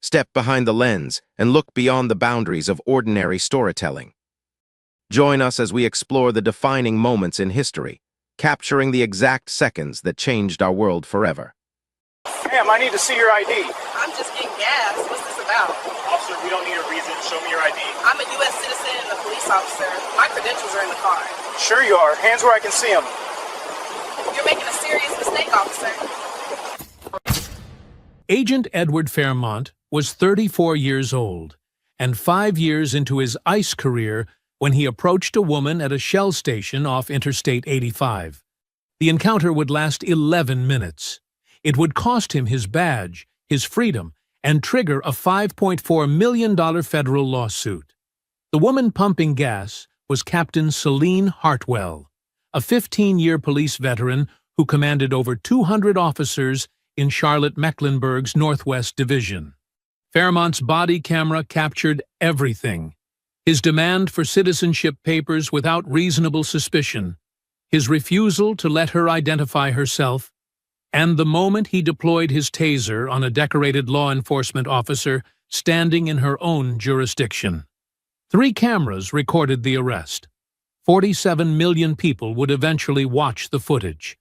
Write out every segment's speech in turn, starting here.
step behind the lens, and look beyond the boundaries of ordinary storytelling. Join us as we explore the defining moments in history, capturing the exact seconds that changed our world forever. Ma'am, I need to see your ID. I'm just getting gas. What's this about? Officer, we don't need a reason. Show me your ID. I'm a U.S. citizen and a police officer. My credentials are in the car. Sure you are. Hands where I can see them. You're making a serious mistake, officer. Agent Edward Fairmont was 34 years old and 5 years into his ICE career when he approached a woman at a Shell station off Interstate 85. The encounter would last 11 minutes. It would cost him his badge, his freedom, and trigger a $5.4 million federal lawsuit. The woman pumping gas was Captain Celine Hartwell, a 15-year police veteran who commanded over 200 officers in Charlotte-Mecklenburg's Northwest Division. Fairmont's body camera captured everything: his demand for citizenship papers without reasonable suspicion, his refusal to let her identify herself, and the moment he deployed his taser on a decorated law enforcement officer standing in her own jurisdiction. 3 cameras recorded the arrest. 47 million people would eventually watch the footage.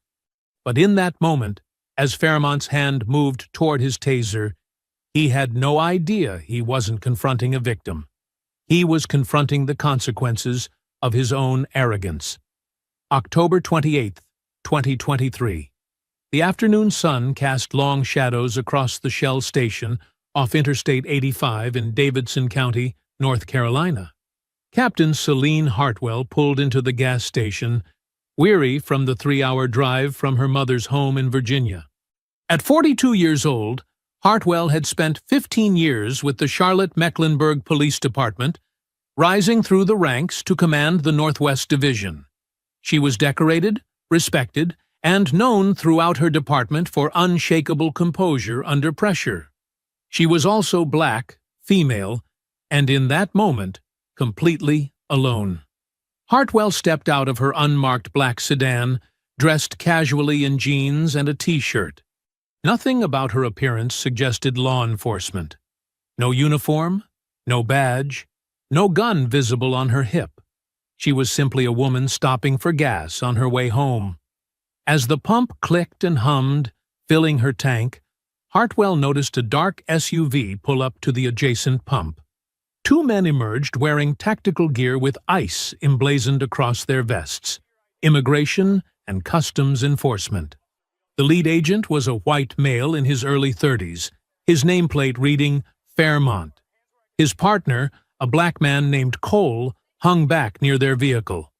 But in that moment, as Fairmont's hand moved toward his taser, he had no idea he wasn't confronting a victim. He was confronting the consequences of his own arrogance. October 28, 2023. The afternoon sun cast long shadows across the Shell station off Interstate 85 in Davidson County, North Carolina. Captain Celine Hartwell pulled into the gas station, weary from the 3-hour drive from her mother's home in Virginia. At 42 years old, Hartwell had spent 15 years with the Charlotte-Mecklenburg Police Department, rising through the ranks to command the Northwest Division. She was decorated, respected, and known throughout her department for unshakable composure under pressure. She was also black, female, and in that moment, completely alone. Hartwell stepped out of her unmarked black sedan, dressed casually in jeans and a t-shirt. Nothing about her appearance suggested law enforcement. No uniform, no badge, no gun visible on her hip. She was simply a woman stopping for gas on her way home. As the pump clicked and hummed, filling her tank, Hartwell noticed a dark SUV pull up to the adjacent pump. 2 men emerged wearing tactical gear with ICE emblazoned across their vests: Immigration and Customs Enforcement. The lead agent was a white male in his early 30s, his nameplate reading Fairmont. His partner, a black man named Cole, hung back near their vehicle.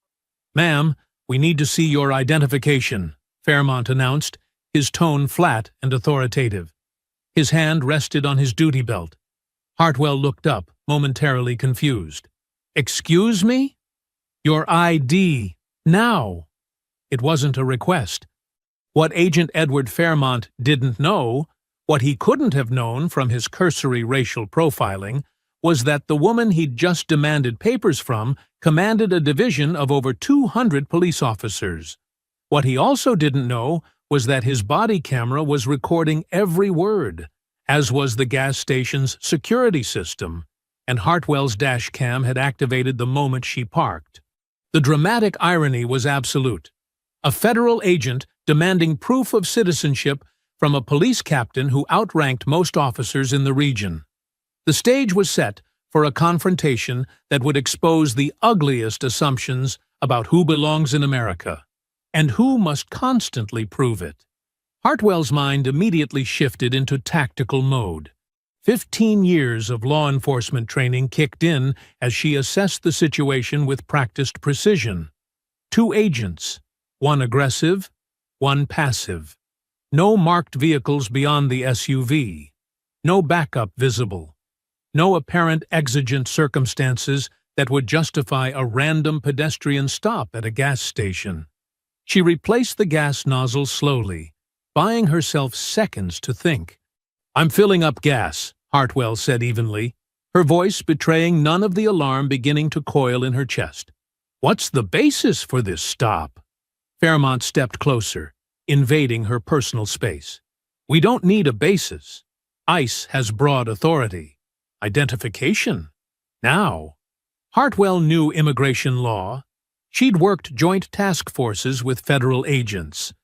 "Ma'am, we need to see your identification," Fairmont announced, his tone flat and authoritative. His hand rested on his duty belt. Hartwell looked up, momentarily confused. "Excuse me? Your ID, now." It wasn't a request. What Agent Edward Fairmont didn't know, what he couldn't have known from his cursory racial profiling, was that the woman he'd just demanded papers from commanded a division of over 200 police officers. What he also didn't know was that his body camera was recording every word, as was the gas station's security system, and Hartwell's dash cam had activated the moment she parked. The dramatic irony was absolute. A federal agent demanding proof of citizenship from a police captain who outranked most officers in the region. The stage was set for a confrontation that would expose the ugliest assumptions about who belongs in America, and who must constantly prove it. Hartwell's mind immediately shifted into tactical mode. 15 years of law enforcement training kicked in as she assessed the situation with practiced precision. 2 agents, one aggressive, one passive. No marked vehicles beyond the SUV. No backup visible. No apparent exigent circumstances that would justify a random pedestrian stop at a gas station. She replaced the gas nozzle slowly, buying herself seconds to think. "I'm filling up gas," Hartwell said evenly, her voice betraying none of the alarm beginning to coil in her chest. "What's the basis for this stop?" Fairmont stepped closer, invading her personal space. "We don't need a basis. ICE has broad authority. Identification? Now. Hartwell knew immigration law. She'd worked joint task forces with federal agents.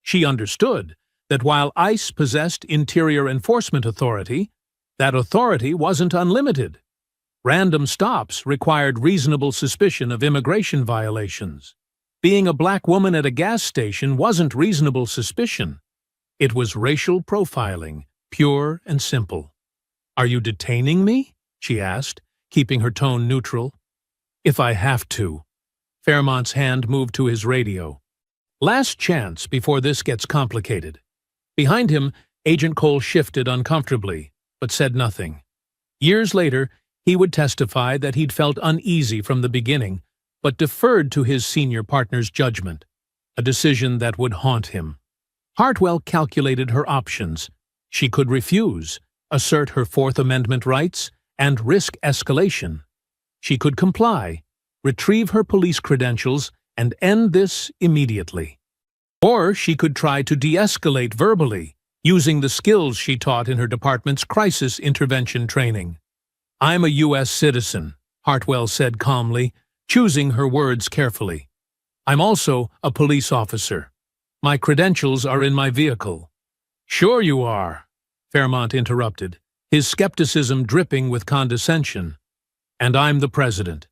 She understood that while ICE possessed interior enforcement authority, that authority wasn't unlimited. Random stops required reasonable suspicion of immigration violations. Being a black woman at a gas station wasn't reasonable suspicion. It was racial profiling, pure and simple. "Are you detaining me?" she asked, keeping her tone neutral. "If I have to." Fairmont's hand moved to his radio. Last chance before this gets complicated. Behind him, Agent Cole shifted uncomfortably, but said nothing. Years later, he would testify that he'd felt uneasy from the beginning, but deferred to his senior partner's judgment, a decision that would haunt him. Hartwell calculated her options. She could refuse, assert her Fourth Amendment rights, and risk escalation. She could comply, retrieve her police credentials, and end this immediately. Or she could try to de-escalate verbally, using the skills she taught in her department's crisis intervention training. "I'm a U.S. citizen," Hartwell said calmly, choosing her words carefully. "I'm also a police officer. My credentials are in my vehicle." "Sure you are," Fairmont interrupted, his skepticism dripping with condescension. "And I'm the president.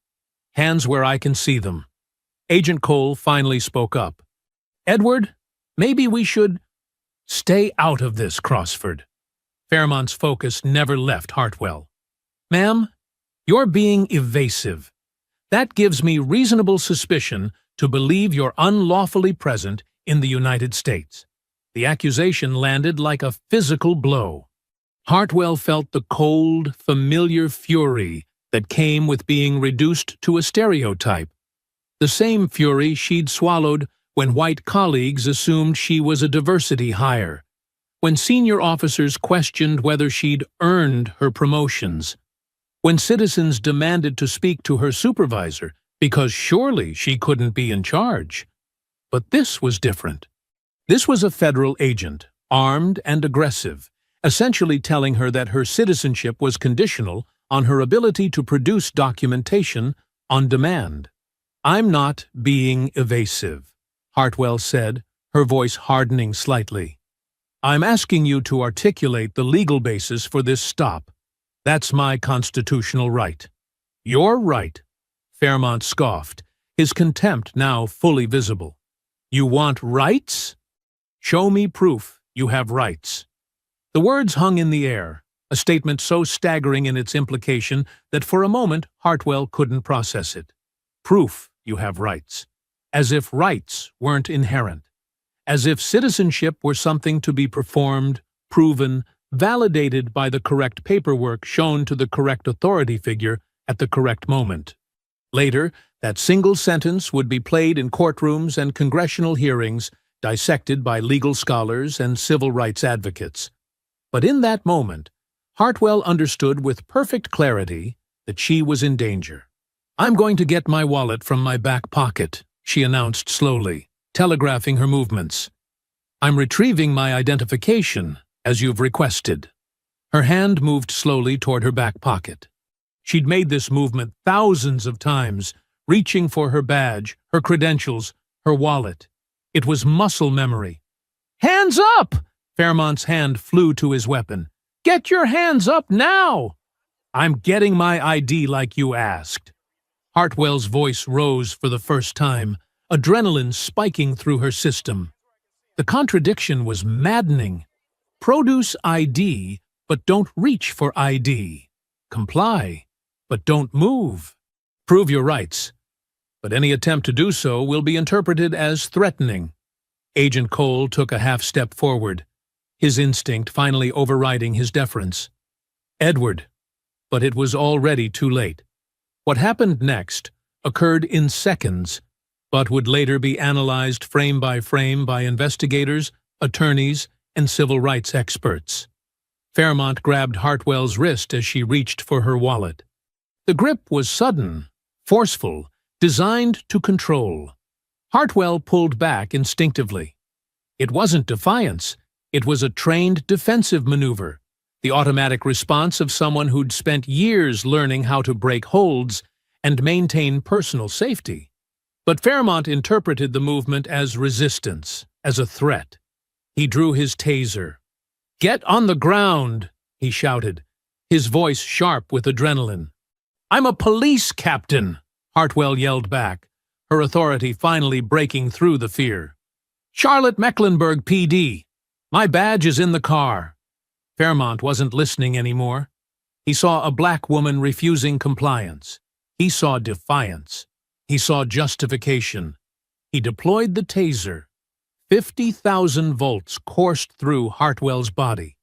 Hands where I can see them." Agent Cole finally spoke up. "Edward, maybe we should—" "Stay out of this, Crossford." Fairmont's focus never left Hartwell. "Ma'am, you're being evasive. That gives me reasonable suspicion to believe you're unlawfully present in the United States." The accusation landed like a physical blow. Hartwell felt the cold, familiar fury that came with being reduced to a stereotype. The same fury she'd swallowed when white colleagues assumed she was a diversity hire, when senior officers questioned whether she'd earned her promotions, when citizens demanded to speak to her supervisor because surely she couldn't be in charge. But this was different. This was a federal agent, armed and aggressive, essentially telling her that her citizenship was conditional on her ability to produce documentation on demand. "I'm not being evasive," Hartwell said, her voice hardening slightly. "I'm asking you to articulate the legal basis for this stop. That's my constitutional right." "Your right," Fairmont scoffed, his contempt now fully visible. "You want rights? Show me proof you have rights." The words hung in the air, a statement so staggering in its implication that for a moment Hartwell couldn't process it. Proof you have rights. As if rights weren't inherent. As if citizenship were something to be performed, proven, validated by the correct paperwork shown to the correct authority figure at the correct moment. Later, that single sentence would be played in courtrooms and congressional hearings, dissected by legal scholars and civil rights advocates. But in that moment, Hartwell understood with perfect clarity that she was in danger. "I'm going to get my wallet from my back pocket," she announced slowly, telegraphing her movements. "I'm retrieving my identification, as you've requested." Her hand moved slowly toward her back pocket. She'd made this movement thousands of times, reaching for her badge, her credentials, her wallet. It was muscle memory. "Hands up!" Fairmont's hand flew to his weapon. "Get your hands up now!" "I'm getting my ID like you asked." Hartwell's voice rose for the first time, adrenaline spiking through her system. The contradiction was maddening. Produce ID, but don't reach for ID. Comply, but don't move. Prove your rights. But any attempt to do so will be interpreted as threatening. Agent Cole took a half step forward, his instinct finally overriding his deference. "Edward." But it was already too late. What happened next occurred in seconds, but would later be analyzed frame by investigators, attorneys, and civil rights experts. Fairmont grabbed Hartwell's wrist as she reached for her wallet. The grip was sudden, forceful, designed to control. Hartwell pulled back instinctively. It wasn't defiance, it was a trained defensive maneuver, the automatic response of someone who'd spent years learning how to break holds and maintain personal safety. But Fairmont interpreted the movement as resistance, as a threat. He drew his taser. "Get on the ground," he shouted, his voice sharp with adrenaline. "I'm a police captain," Hartwell yelled back, her authority finally breaking through the fear. "Charlotte Mecklenburg, PD. My badge is in the car." Fairmont wasn't listening anymore. He saw a black woman refusing compliance. He saw defiance. He saw justification. He deployed the taser. 50,000 volts coursed through Hartwell's body.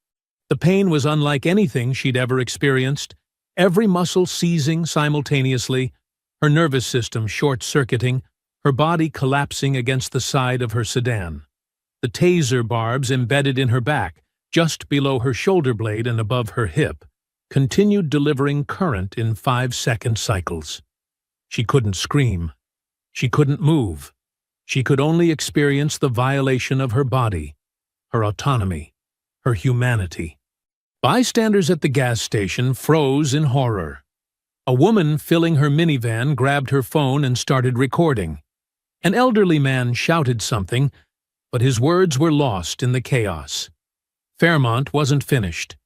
The pain was unlike anything she'd ever experienced, every muscle seizing simultaneously, her nervous system short-circuiting, her body collapsing against the side of her sedan. The taser barbs embedded in her back, just below her shoulder blade and above her hip, continued delivering current in 5-second cycles. She couldn't scream. She couldn't move. She could only experience the violation of her body, her autonomy, her humanity. Bystanders at the gas station froze in horror. A woman filling her minivan grabbed her phone and started recording. An elderly man shouted something, but his words were lost in the chaos. Fairmont wasn't finished.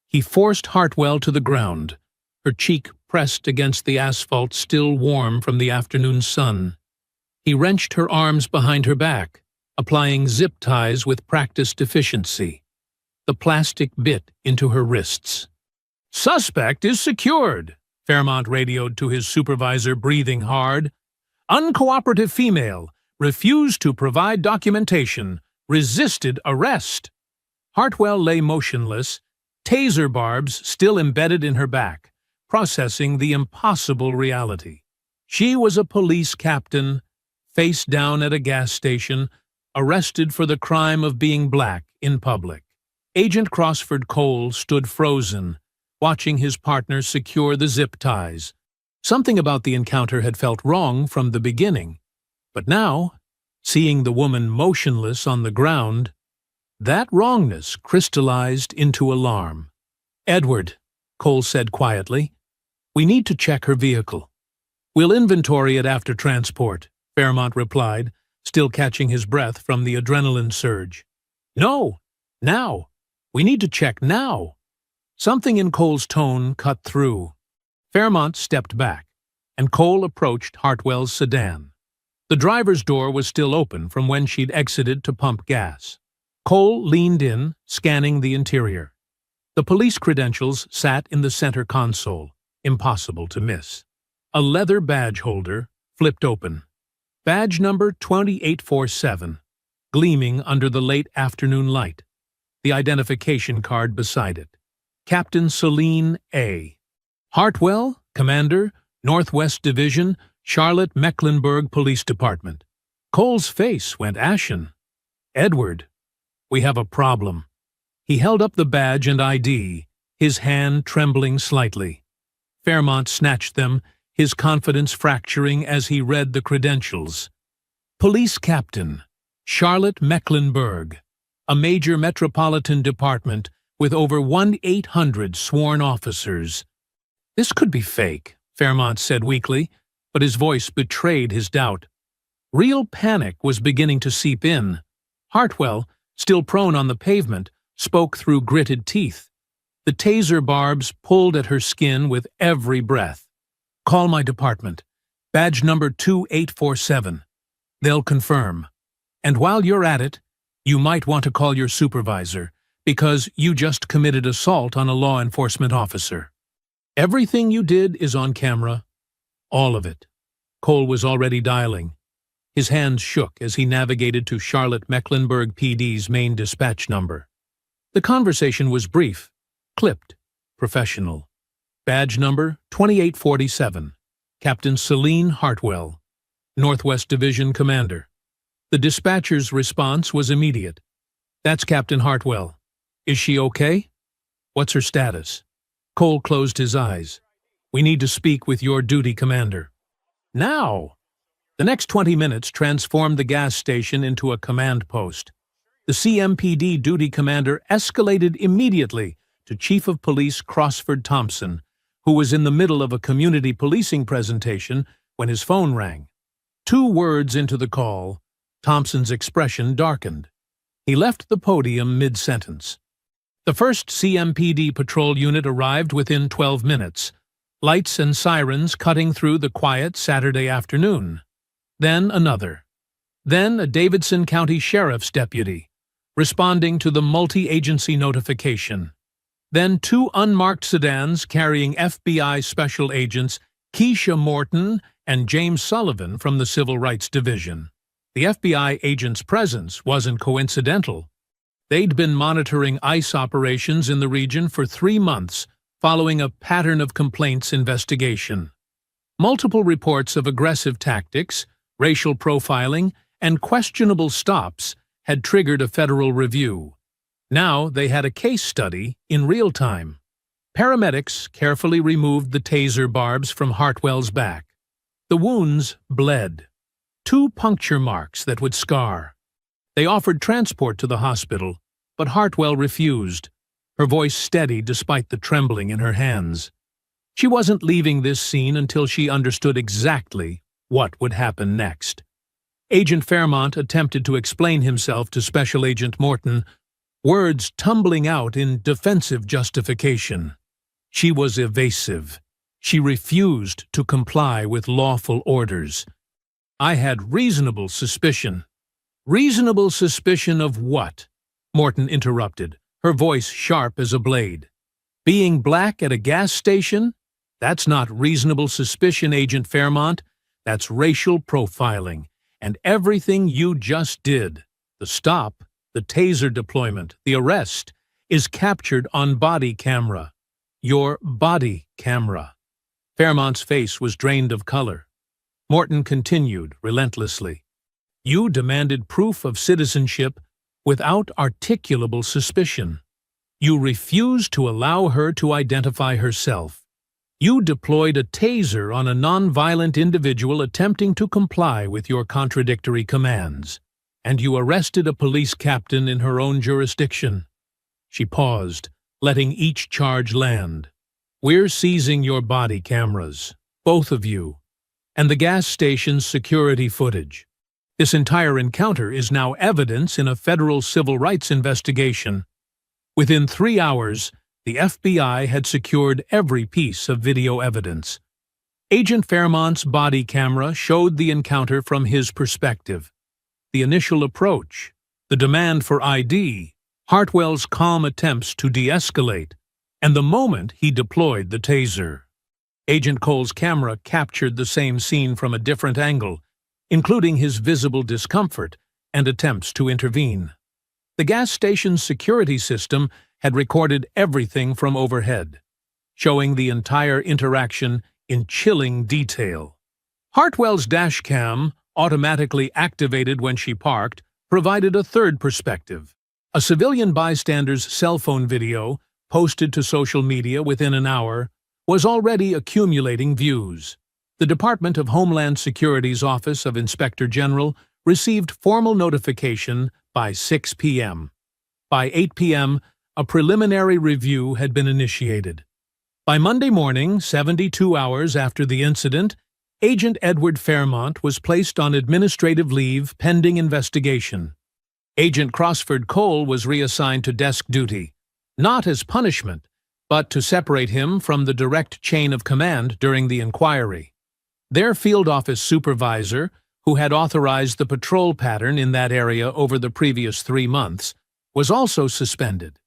He forced Hartwell to the ground, her cheek pressed against the asphalt still warm from the afternoon sun. He wrenched her arms behind her back, applying zip ties with practiced efficiency. The plastic bit into her wrists. "Suspect is secured," Fairmont radioed to his supervisor, breathing hard. "Uncooperative female, refused to provide documentation, resisted arrest." Hartwell lay motionless, taser barbs still embedded in her back, processing the impossible reality. She was a police captain, face down at a gas station, arrested for the crime of being black in public. Agent Crossford Cole stood frozen, watching his partner secure the zip ties. Something about the encounter had felt wrong from the beginning. But now, seeing the woman motionless on the ground, that wrongness crystallized into alarm. "Edward," Cole said quietly, "we need to check her vehicle." "We'll inventory it after transport," Fairmont replied, still catching his breath from the adrenaline surge. "No! Now! We need to check now!" Something in Cole's tone cut through. Fairmont stepped back, and Cole approached Hartwell's sedan. The driver's door was still open from when she'd exited to pump gas. Cole leaned in, scanning the interior. The police credentials sat in the center console, impossible to miss. A leather badge holder flipped open. Badge number 2847, gleaming under the late afternoon light. The identification card beside it. Captain Celine A. Hartwell, Commander, Northwest Division, Charlotte Mecklenburg Police Department. Cole's face went ashen. "Edward, we have a problem." He held up the badge and ID, his hand trembling slightly. Fairmont snatched them, his confidence fracturing as he read the credentials. Police Captain, Charlotte Mecklenburg, a major metropolitan department with over 1,800 sworn officers. "This could be fake," Fairmont said weakly, but his voice betrayed his doubt. Real panic was beginning to seep in. Hartwell, still prone on the pavement, spoke through gritted teeth. The taser barbs pulled at her skin with every breath. "Call my department. Badge number 2847. They'll confirm. And while you're at it, you might want to call your supervisor, because you just committed assault on a law enforcement officer. Everything you did is on camera. All of it." Cole was already dialing. His hands shook as he navigated to Charlotte Mecklenburg PD's main dispatch number. The conversation was brief, clipped, professional. Badge number 2847, Captain Celine Hartwell, Northwest Division Commander. The dispatcher's response was immediate. "That's Captain Hartwell. Is she okay? What's her status?" Cole closed his eyes. "We need to speak with your duty commander." "Now!" The next 20 minutes transformed the gas station into a command post. The CMPD duty commander escalated immediately to Chief of Police Crossford Thompson, who was in the middle of a community policing presentation when his phone rang. 2 words into the call, Thompson's expression darkened. He left the podium mid-sentence. The first CMPD patrol unit arrived within 12 minutes, lights and sirens cutting through the quiet Saturday afternoon. Then another. Then a Davidson County Sheriff's deputy, responding to the multi-agency notification. Then 2 unmarked sedans carrying FBI Special Agents Keisha Morton and James Sullivan from the Civil Rights Division. The FBI agents' presence wasn't coincidental. They'd been monitoring ICE operations in the region for 3 months, following a pattern of complaints investigation. Multiple reports of aggressive tactics, racial profiling, and questionable stops had triggered a federal review. Now they had a case study in real time. Paramedics carefully removed the taser barbs from Hartwell's back. The wounds bled. 2 puncture marks that would scar. They offered transport to the hospital, but Hartwell refused, her voice steady despite the trembling in her hands. She wasn't leaving this scene until she understood exactly what would happen next. Agent Fairmont attempted to explain himself to Special Agent Morton, words tumbling out in defensive justification. She was evasive. She refused to comply with lawful orders. I had reasonable suspicion. Reasonable suspicion of what? Morton interrupted, her voice sharp as a blade. Being black at a gas station? That's not reasonable suspicion, Agent Fairmont. That's racial profiling. And everything you just did, the stop, the taser deployment, the arrest, is captured on body camera. Your body camera. Fairmont's face was drained of color. Morton continued relentlessly. You demanded proof of citizenship without articulable suspicion. You refused to allow her to identify herself. You deployed a taser on a nonviolent individual attempting to comply with your contradictory commands. And you arrested a police captain in her own jurisdiction. She paused, letting each charge land. We're seizing your body cameras, both of you, and the gas station's security footage. This entire encounter is now evidence in a federal civil rights investigation. Within 3 hours, the FBI had secured every piece of video evidence. Agent Fairmont's body camera showed the encounter from his perspective. The initial approach, the demand for ID, Hartwell's calm attempts to de-escalate, and the moment he deployed the taser. Agent Cole's camera captured the same scene from a different angle, including his visible discomfort and attempts to intervene. The gas station's security system had recorded everything from overhead, showing the entire interaction in chilling detail. Hartwell's dashcam, automatically activated when she parked, provided a third perspective. A civilian bystander's cell phone video, posted to social media within an hour, was already accumulating views. The Department of Homeland Security's Office of Inspector General received formal notification by 6 p.m. By 8 p.m., a preliminary review had been initiated. By Monday morning, 72 hours after the incident, Agent Edward Fairmont was placed on administrative leave pending investigation. Agent Crossford Cole was reassigned to desk duty, not as punishment, but to separate him from the direct chain of command during the inquiry. Their field office supervisor, who had authorized the patrol pattern in that area over the previous 3 months, was also suspended.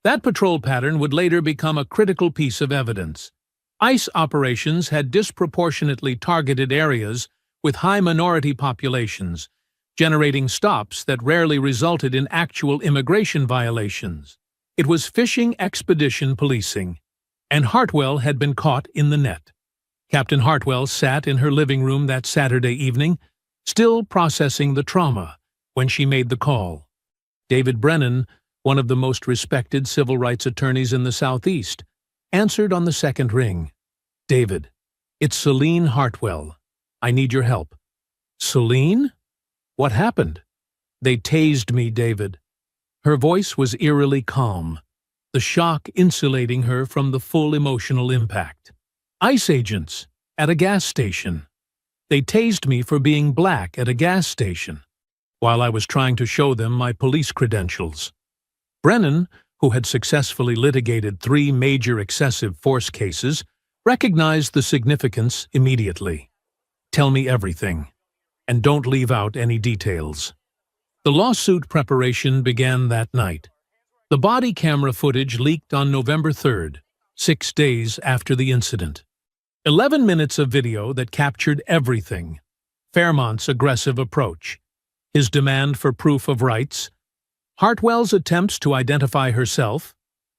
That patrol pattern would later become a critical piece of evidence. ICE operations had disproportionately targeted areas with high minority populations, generating stops that rarely resulted in actual immigration violations. It was fishing expedition policing, and Hartwell had been caught in the net. Captain Hartwell sat in her living room that Saturday evening, still processing the trauma, when she made the call. David Brennan, one of the most respected civil rights attorneys in the Southeast, answered on the second ring. David, it's Celine Hartwell. I need your help. Celine? What happened? They tased me, David. Her voice was eerily calm. the shock insulating her from the full emotional impact. ICE agents at a gas station. They tased me for being black at a gas station, while I was trying to show them my police credentials. Brennan, who had successfully litigated 3 major excessive force cases, recognized the significance immediately. Tell me everything, and don't leave out any details. The lawsuit preparation began that night. The body camera footage leaked on November 3rd, 6 days after the incident. 11 minutes of video that captured everything: Fairmont's aggressive approach, his demand for proof of rights, Hartwell's attempts to identify herself,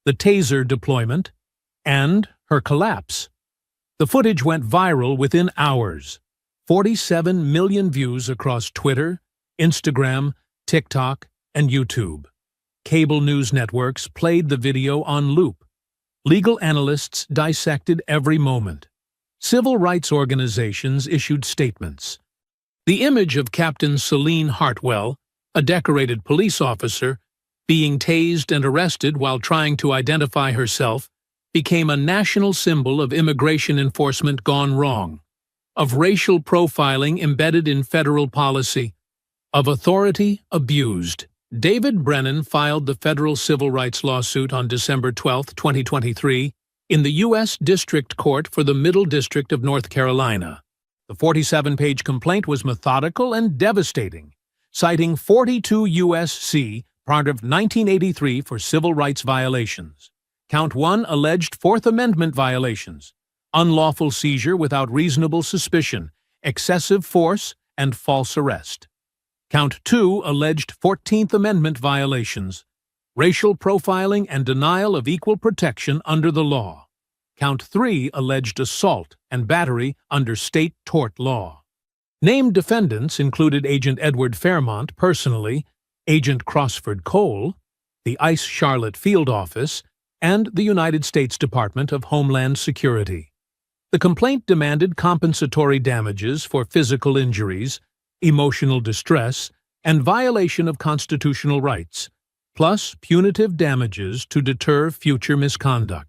the taser deployment, and her collapse. The footage went viral within hours. 47 million views across Twitter, Instagram, TikTok, and YouTube. Cable news networks played the video on loop. Legal analysts dissected every moment. Civil rights organizations issued statements. The image of Captain Celine Hartwell, a decorated police officer, being tased and arrested while trying to identify herself, became a national symbol of immigration enforcement gone wrong, of racial profiling embedded in federal policy, of authority abused. David Brennan filed the federal civil rights lawsuit on December 12, 2023, in the U.S. District Court for the Middle District of North Carolina. The 47-page complaint was methodical and devastating, citing 42 U.S.C. part of 1983 for civil rights violations. Count 1 alleged Fourth Amendment violations: unlawful seizure without reasonable suspicion, excessive force, and false arrest. Count 2 alleged 14th Amendment violations: racial profiling and denial of equal protection under the law. Count 3 alleged assault and battery under state tort law. Named defendants included Agent Edward Fairmont personally, Agent Crossford Cole, the ICE Charlotte Field Office, and the United States Department of Homeland Security. The complaint demanded compensatory damages for physical injuries, emotional distress, and violation of constitutional rights, plus punitive damages to deter future misconduct.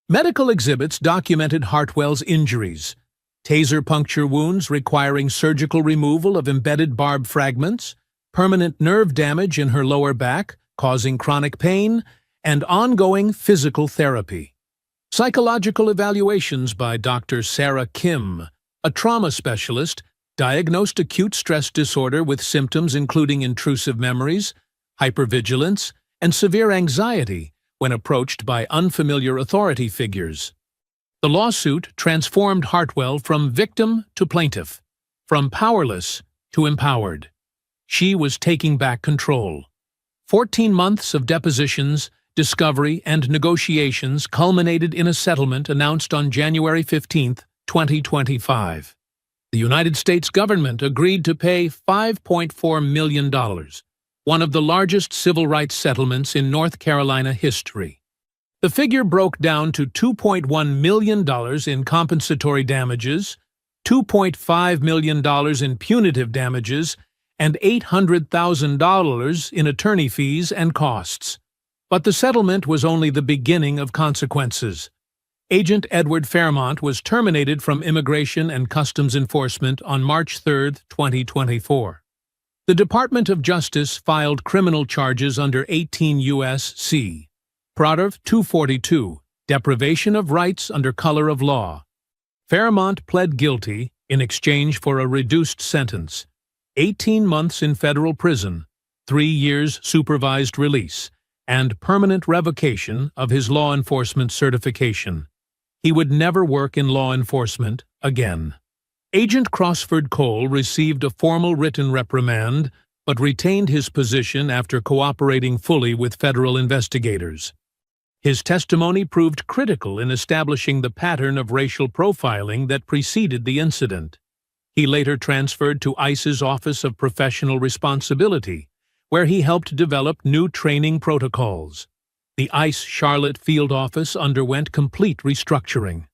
Medical exhibits documented Hartwell's injuries: taser puncture wounds requiring surgical removal of embedded barb fragments, permanent nerve damage in her lower back, causing chronic pain, and ongoing physical therapy. Psychological evaluations by Dr. Sarah Kim, a trauma specialist, diagnosed acute stress disorder with symptoms including intrusive memories, hypervigilance, and severe anxiety when approached by unfamiliar authority figures. The lawsuit transformed Hartwell from victim to plaintiff, from powerless to empowered. She was taking back control. 14 months of depositions, discovery, and negotiations culminated in a settlement announced on January 15, 2025. The United States government agreed to pay $5.4 million, one of the largest civil rights settlements in North Carolina history. The figure broke down to $2.1 million in compensatory damages, $2.5 million in punitive damages, and $800,000 in attorney fees and costs. But the settlement was only the beginning of consequences. Agent Edward Fairmont was terminated from Immigration and Customs Enforcement on March 3, 2024. The Department of Justice filed criminal charges under 18 U.S.C. Paragraph 242, deprivation of rights under color of law. Fairmont pled guilty in exchange for a reduced sentence: 18 months in federal prison, 3 years supervised release, and permanent revocation of his law enforcement certification. He would never work in law enforcement again. Agent Crossford Cole received a formal written reprimand, but retained his position after cooperating fully with federal investigators. His testimony proved critical in establishing the pattern of racial profiling that preceded the incident. He later transferred to ICE's Office of Professional Responsibility, where he helped develop new training protocols. The ICE Charlotte Field Office underwent complete restructuring.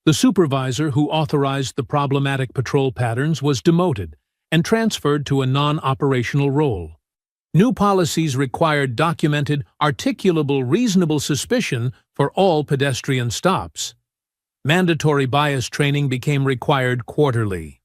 The supervisor who authorized the problematic patrol patterns was demoted and transferred to a non-operational role. New policies required documented, articulable, reasonable suspicion for all pedestrian stops. Mandatory bias training became required quarterly.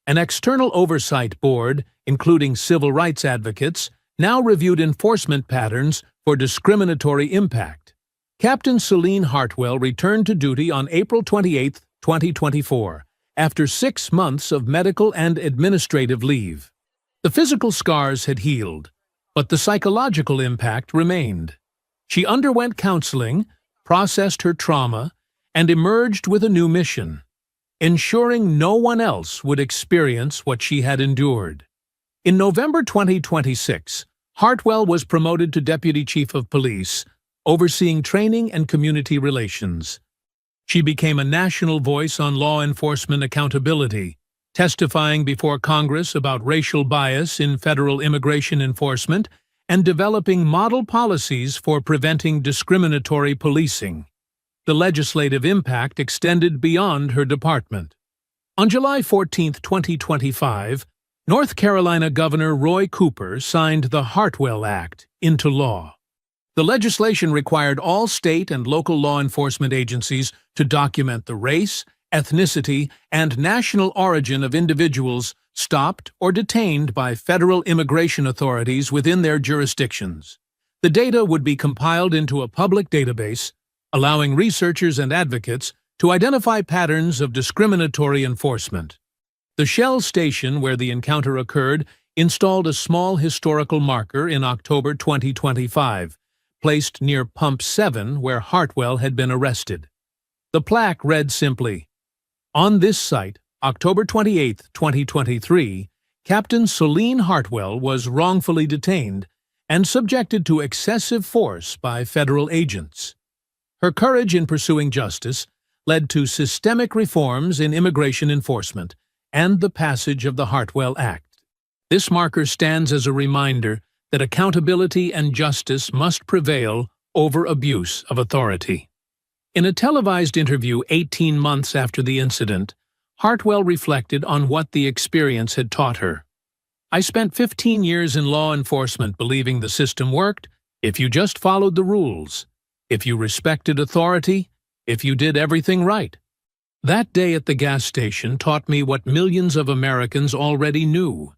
An external oversight board, including civil rights advocates, now reviewed enforcement patterns for discriminatory impact. Captain Celine Hartwell returned to duty on April 28, 2024, after 6 months of medical and administrative leave. The physical scars had healed, but the psychological impact remained. She underwent counseling, processed her trauma, and emerged with a new mission: ensuring no one else would experience what she had endured. In November 2026, Hartwell was promoted to Deputy Chief of Police, overseeing training and community relations. She became a national voice on law enforcement accountability, testifying before Congress about racial bias in federal immigration enforcement and developing model policies for preventing discriminatory policing. The legislative impact extended beyond her department. On July 14, 2025, North Carolina Governor Roy Cooper signed the Hartwell Act into law. The legislation required all state and local law enforcement agencies to document the race, ethnicity, and national origin of individuals stopped or detained by federal immigration authorities within their jurisdictions. The data would be compiled into a public database, allowing researchers and advocates to identify patterns of discriminatory enforcement. The Shell station where the encounter occurred installed a small historical marker in October 2025, placed near Pump 7 where Hartwell had been arrested. The plaque read simply, "On this site, October 28, 2023, Captain Celine Hartwell was wrongfully detained and subjected to excessive force by federal agents." Her courage in pursuing justice led to systemic reforms in immigration enforcement and the passage of the Hartwell Act. This marker stands as a reminder that accountability and justice must prevail over abuse of authority. In a televised interview 18 months after the incident, Hartwell reflected on what the experience had taught her. "I spent 15 years in law enforcement believing the system worked if you just followed the rules, if you respected authority, if you did everything right. That day at the gas station taught me what millions of Americans already knew,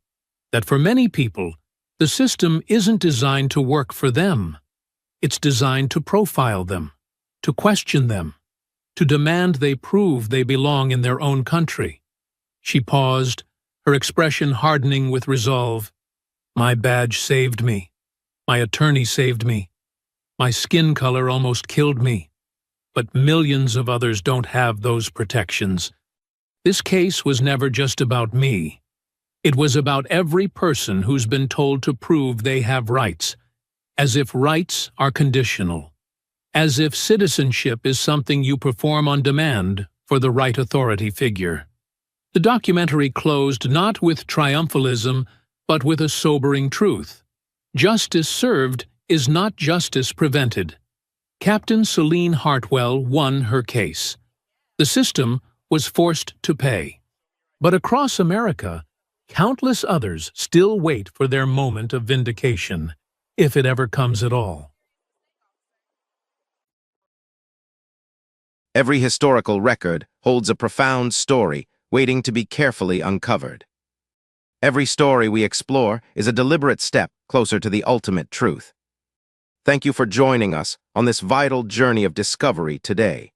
that for many people, the system isn't designed to work for them. It's designed to profile them, to question them, to demand they prove they belong in their own country." She paused, her expression hardening with resolve. "My badge saved me. My attorney saved me. My skin color almost killed me. But millions of others don't have those protections. This case was never just about me. It was about every person who's been told to prove they have rights, as if rights are conditional, as if citizenship is something you perform on demand for the right authority figure." The documentary closed not with triumphalism, but with a sobering truth. Justice served is not justice prevented. Captain Celine Hartwell won her case. The system was forced to pay. But across America, countless others still wait for their moment of vindication, if it ever comes at all. Every historical record holds a profound story waiting to be carefully uncovered. Every story we explore is a deliberate step closer to the ultimate truth. Thank you for joining us on this vital journey of discovery today.